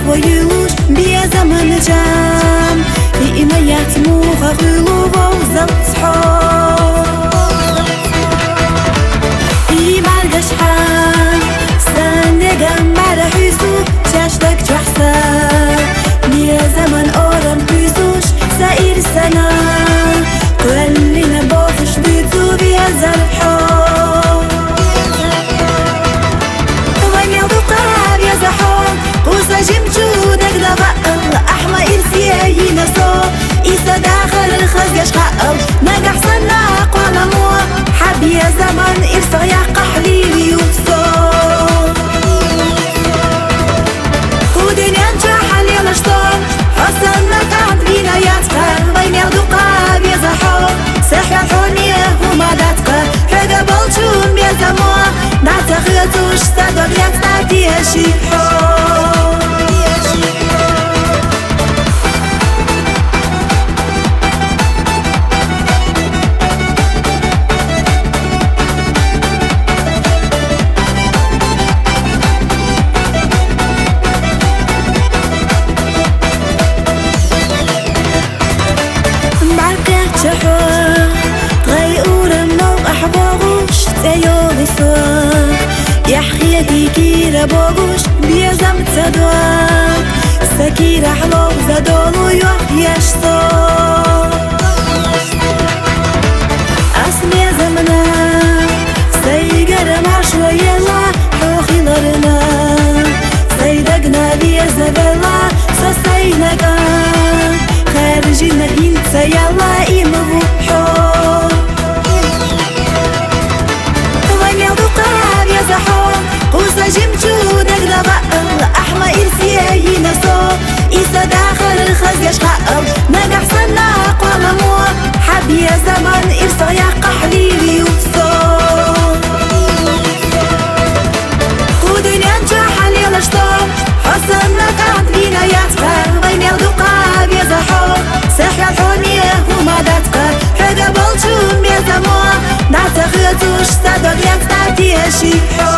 ويلوش بيا زمن جام إما يتمو غلو وزل صحاب إما القشحان سنقم مرحيسو شاشتك جحسان بيا زمن أورم بيزوش سائر سنة كلنا بوفش بيتو بيا زرحاب وين يضقاب يا زحام قوسا جمجودك دغقل أحمى إرسيه ينسو إيسا داخل الخزيش خقل نقح صناق ونمو حب يا زمن إرسا يا قحليل يوسو ودنيا انجحل يا لشطان حسن نقعد بينا ياتقل وين يضقاب يا زحام سحر حونيه وما داتقل حقا بلجون يا زمان نعتقدوش صدق يتنادي شيحو يحياتي كيرا بوغوش بيزم تصدوك سكيرا حلو زدولو يحياش صوت أسمي زمنا سيقر مع شوية لا حوخي لرنا سيدقنا بيا زبلا سسينقا خارجينا انت يلا إيمغو حوك قوسا جمجودك دغقل أحمى إرسيه ينسو إيسا داخل الخزيش خقل نقح صناق ونمو حب يا زمن إرسا يا قحليل يوسو ودنيا انجحل يا لشطان حسن نقعد بينا ياتقل وين يضقاب يا زحام سحر حونيه وما داتقل حقا بلجون يا زمان نعتقدوش صدق يتنادي شيحو